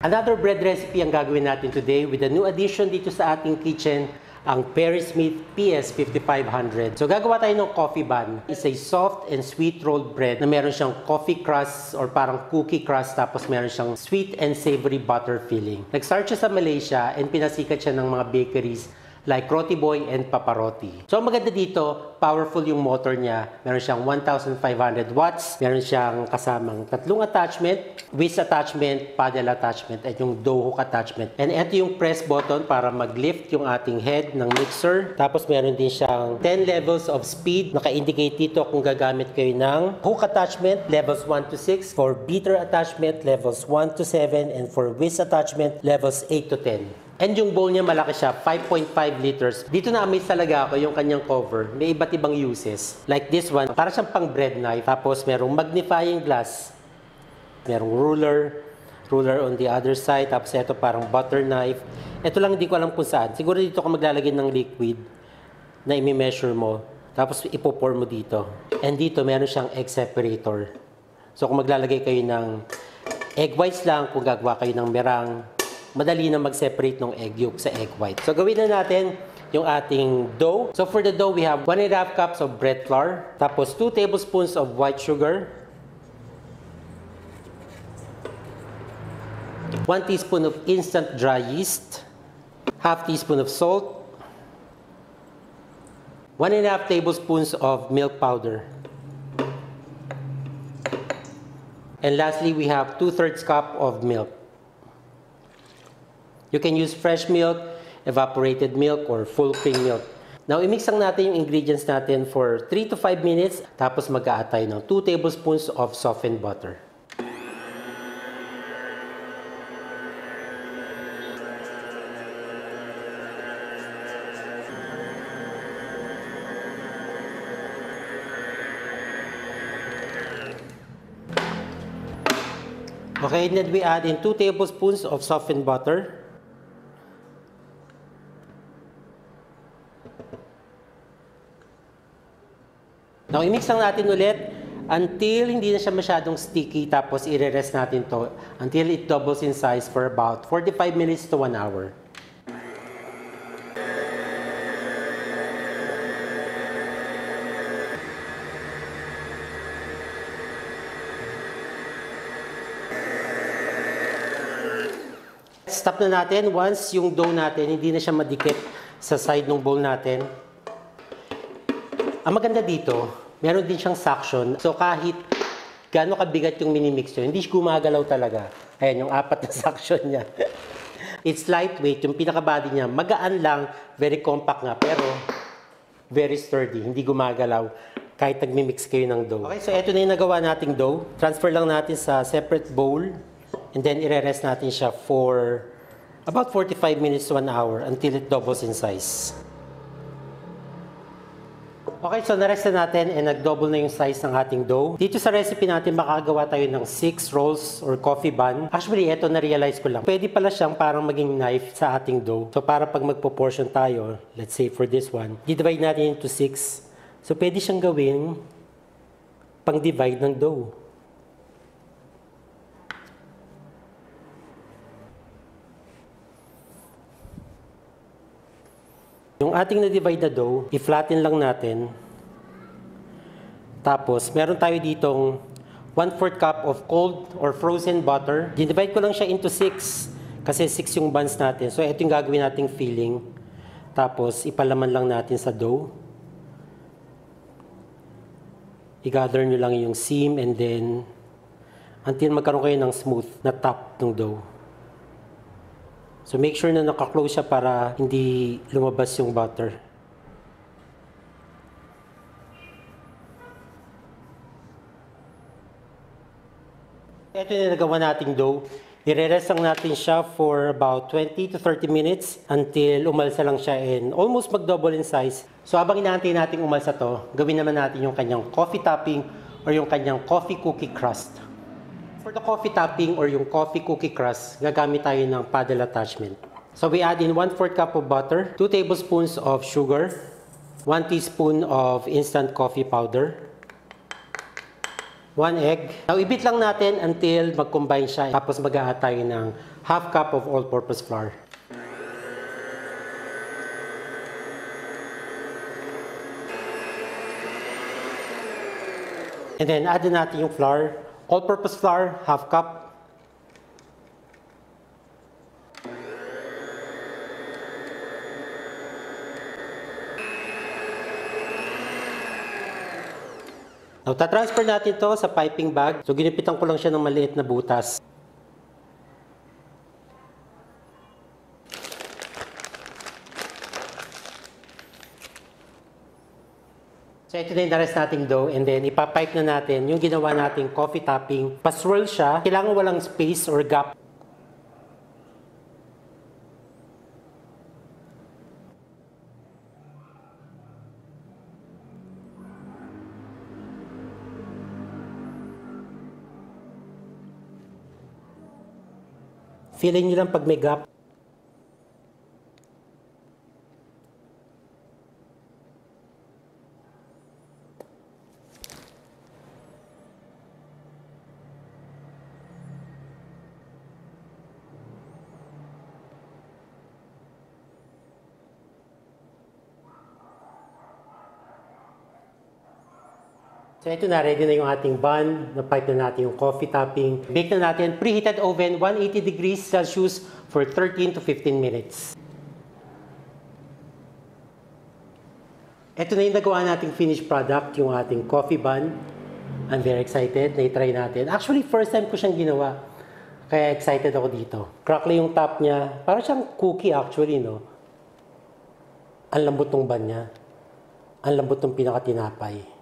Another bread recipe ang gagawin natin today with a new addition dito sa ating kitchen, ang Perry Smith PS5500. So gagawa tayo ng coffee bun. It's a soft and sweet rolled bread na meron siyang coffee crust or parang cookie crust, tapos meron siyang sweet and savory butter filling. Nag-start siya sa Malaysia and pinasikat siya ng mga bakeries like Roti Boy and Paparoti. So ang maganda dito, powerful yung motor niya. Meron siyang 1,500 watts. Meron siyang kasamang tatlong attachment, whisk attachment, paddle attachment, at yung dough hook attachment. And ito yung press button para mag-lift yung ating head ng mixer. Tapos meron din siyang 10 levels of speed. Naka-indicate dito kung gagamit kayo ng hook attachment, levels 1 to 6. For beater attachment, levels 1 to 7. And for whisk attachment, levels 8 to 10. And yung bowl niya malaki siya, 5.5 liters. Dito na-amaze talaga ako yung kanyang cover. May iba't ibang uses. Like this one, para siyang pang bread knife. Tapos merong magnifying glass. Merong ruler on the other side. Tapos ito parang butter knife. Ito lang hindi ko alam kung saan. Siguro dito ka maglalagay ng liquid na imi-measure mo. Tapos ipopour mo dito. And dito meron siyang egg separator. So kung maglalagay kayo ng egg whites lang, kung gagawa kayo ng meringue, madali na mag-separate ng egg yolk sa egg white. So gawin na natin yung ating dough. So for the dough, we have 1.5 cups of bread flour, tapos 2 tablespoons of white sugar, 1 teaspoon of instant dry yeast, half teaspoon of salt, 1.5 tablespoons of milk powder. And lastly, we have 2/3 cup of milk. You can use fresh milk, evaporated milk, or full cream milk. Now, i-mix lang natin yung ingredients natin for 3 to 5 minutes. Tapos mag-a-add tayo ng 2 tablespoons of softened butter. Okay, then we add in 2 tablespoons of softened butter. Now, i-mix lang natin ulit until hindi na siya masyadong sticky, tapos i-rest natin to until it doubles in size for about 45 minutes to 1 hour. Stop na natin once yung dough natin hindi na siya madikit sa side ng bowl natin. Ang maganda dito, meron din siyang suction. So kahit gaano kabigat yung minimix nyo, hindi siya gumagalaw talaga. Ayan, yung 4 na suction niya. It's lightweight. Yung pinaka-body niya, magaan lang, very compact nga, pero very sturdy. Hindi gumagalaw kahit nagmimix kayo ng dough. Okay, so ito na yung nagawa nating dough. Transfer lang natin sa separate bowl. And then, i-rest natin siya for about 45 minutes to 1 hour until it doubles in size. Okay, so na-rest na natin and nag-double na yung size ng ating dough. Dito sa recipe natin, makagawa tayo ng 6 rolls or coffee bun. Actually, ito na-realize ko lang. Pwede pala siyang parang maging knife sa ating dough. So, para pag magpo-portion tayo, let's say for this one, divide natin into 6. So, pwede siyang gawin pang-divide ng dough. Yung ating na-divide na dough, i-flatten lang natin. Tapos, meron tayo ditong 1/4 cup of cold or frozen butter. Dinivide ko lang siya into 6 kasi 6 yung buns natin. So, ito yung gagawin nating filling. Tapos, ipalaman lang natin sa dough. I-gather nyo lang yung seam and then until magkaroon kayo ng smooth na top ng dough. So make sure na naka-close siya para hindi lumabas yung butter. Ito yung nagawa nating dough. I-rest lang natin siya for about 20 to 30 minutes until umalsa lang siya and almost mag-double in size. So habang inaantay natin umalsa to, gawin naman natin yung kanyang coffee topping or yung kanyang coffee cookie crust. For the coffee topping or yung coffee cookie crust, gagamit tayo ng paddle attachment. So we add in 1/4 cup of butter, 2 tablespoons of sugar, 1 teaspoon of instant coffee powder, 1 egg. Now, i-beat lang natin until mag-combine siya. Tapos mag-a-add tayo ng half cup of all-purpose flour. And then add na natin yung flour. All-purpose flour, half cup. Now, tatransfer natin to sa piping bag. So, ginipitan ko lang siya ng maliit na butas. So, ito na yung rest nating dough. And then, ipapipe na natin yung ginawa nating coffee topping. Paswirl siya. Kailangan walang space or gap. Feeling nyo lang pag may gap. So ito na, ready na yung ating bun. Na-pipe na natin yung coffee topping. Bake na natin, preheated oven, 180 degrees Celsius for 13 to 15 minutes. Ito na yung nagawa nating finished product, yung ating coffee bun. I'm very excited na i-try natin. Actually, first time ko siyang ginawa. Kaya excited ako dito. Crackly yung top niya. Parang siyang cookie actually, no? Ang lambot ng bun niya. Ang lambot ng pinakatinapay.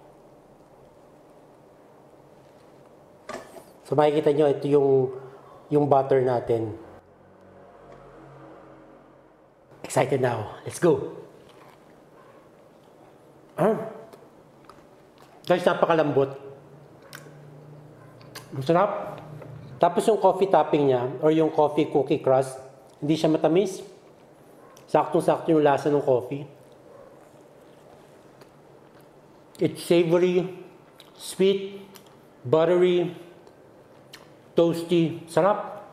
So makikita nyo, ito yung butter natin. Excited now. Let's go! Guys, napakalambot. Masarap. Tapos yung coffee topping niya, or yung coffee cookie crust, hindi siya matamis. Saktong-sakto yung lasa ng coffee. It's savory, sweet, buttery, toasty, sarap.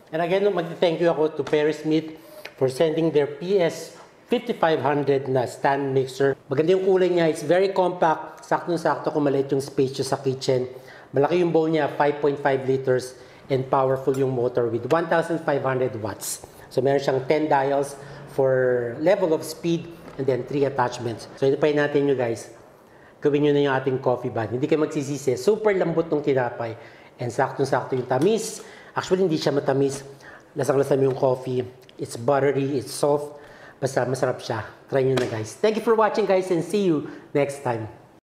And again, mag-thank you ako to Perry Smith for sending their PS5500 na stand mixer. Maganda yung kulay niya. It's very compact. Saktong-sakto kung maliit yung space sa kitchen. Malaki yung bowl niya, 5.5 liters. And powerful yung motor with 1,500 watts. So meron siyang 10 dials for level of speed and then 3 attachments. So ito pa natin nyo guys. Gawin nyo na yung ating coffee bun. Hindi kayo magsisisi. Super lambot ng tinapay. And saktong-sakto yung tamis. Actually, hindi siya matamis. Lasang-lasa mo yung coffee. It's buttery, it's soft. Basta masarap siya. Try nyo na guys. Thank you for watching guys and see you next time.